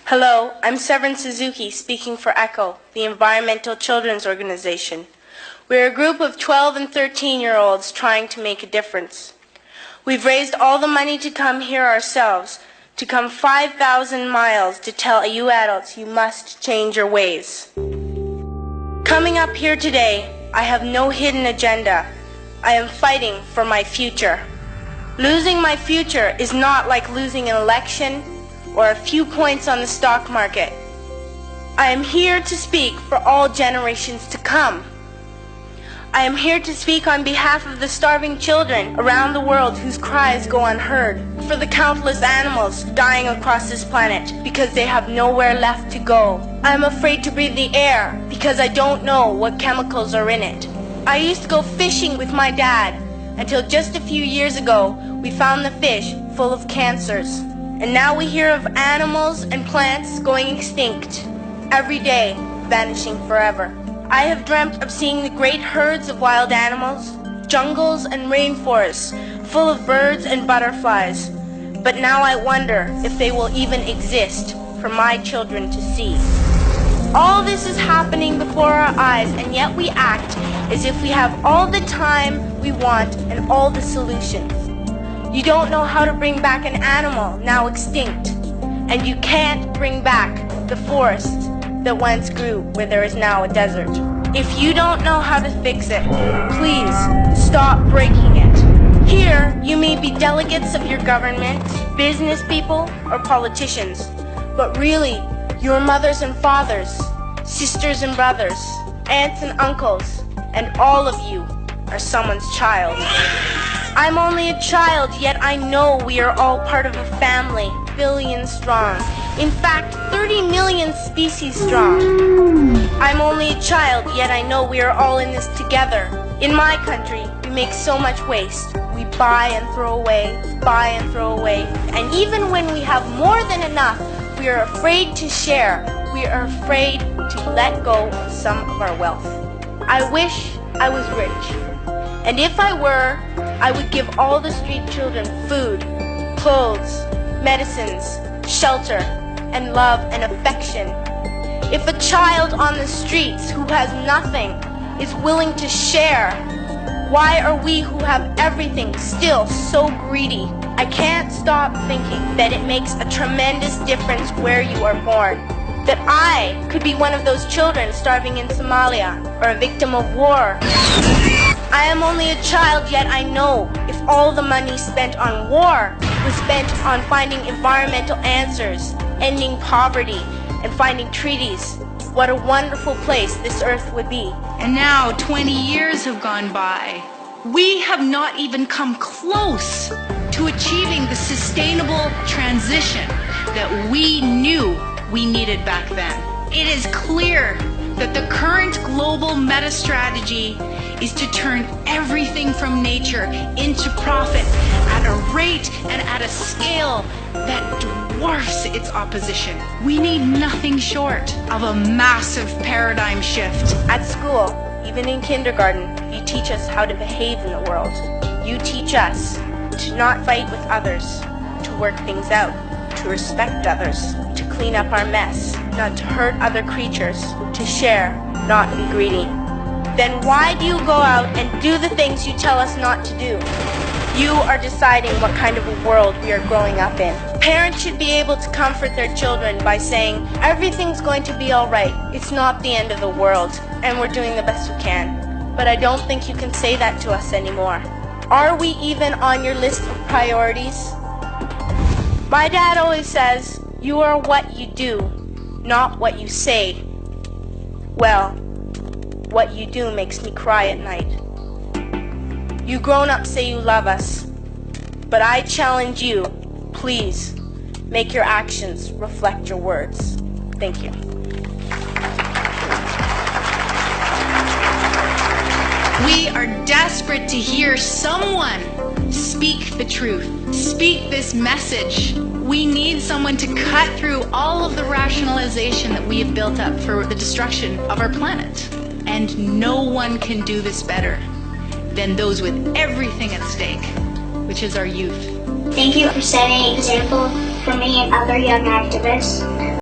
Hello, I'm Severin Suzuki speaking for ECHO, the Environmental Children's Organization. We're a group of 12 and 13-year-olds trying to make a difference. We've raised all the money to come here ourselves, to come 5,000 miles to tell you adults you must change your ways. Coming up here today, I have no hidden agenda. I am fighting for my future. Losing my future is not like losing an election or a few points on the stock market. I am here to speak for all generations to come. I am here to speak on behalf of the starving children around the world whose cries go unheard, for the countless animals dying across this planet because they have nowhere left to go. I am afraid to breathe the air because I don't know what chemicals are in it. I used to go fishing with my dad until just a few years ago we found the fish full of cancers. And now we hear of animals and plants going extinct, every day vanishing forever. I have dreamt of seeing the great herds of wild animals, jungles and rainforests full of birds and butterflies. But now I wonder if they will even exist for my children to see. All this is happening before our eyes, and yet we act as if we have all the time we want and all the solutions. You don't know how to bring back an animal now extinct, and you can't bring back the forest that once grew where there is now a desert. If you don't know how to fix it, please stop breaking it. Here, you may be delegates of your government, business people, or politicians, but really, your mothers and fathers, sisters and brothers, aunts and uncles, and all of you are someone's child. I'm only a child, yet I know we are all part of a family, billions strong. In fact, 30 million species strong. I'm only a child, yet I know we are all in this together. In my country, we make so much waste. We buy and throw away, buy and throw away. And even when we have more than enough, we are afraid to share. We are afraid to let go of some of our wealth. I wish I was rich. And if I were, I would give all the street children food, clothes, medicines, shelter, and love and affection. If a child on the streets who has nothing is willing to share, why are we who have everything still so greedy? I can't stop thinking that it makes a tremendous difference where you are born. That I could be one of those children starving in Somalia or a victim of war. I am only a child, yet I know if all the money spent on war was spent on finding environmental answers, ending poverty, and finding treaties, what a wonderful place this earth would be. And now 20 years have gone by. We have not even come close to achieving the sustainable transition that we knew we needed back then. It is clear that the current global meta strategy is to turn everything from nature into profit at a rate and at a scale that dwarfs its opposition. We need nothing short of a massive paradigm shift. At school, even in kindergarten, you teach us how to behave in the world. You teach us to not fight with others, to work things out, to respect others, to clean up our mess, not to hurt other creatures, to share, not be greedy. Then why do you go out and do the things you tell us not to do? You are deciding what kind of a world we are growing up in. Parents should be able to comfort their children by saying, everything's going to be all right. It's not the end of the world, and we're doing the best we can. But I don't think you can say that to us anymore. Are we even on your list of priorities? My dad always says, you are what you do, not what you say. Well, what you do makes me cry at night. You grown-ups say you love us, but I challenge you, please, make your actions reflect your words. Thank you. We are desperate to hear someone speak the truth, speak this message. We need someone to cut through all of the rationalization that we have built up for the destruction of our planet. And no one can do this better than those with everything at stake, which is our youth. Thank you for setting an example for me and other young activists.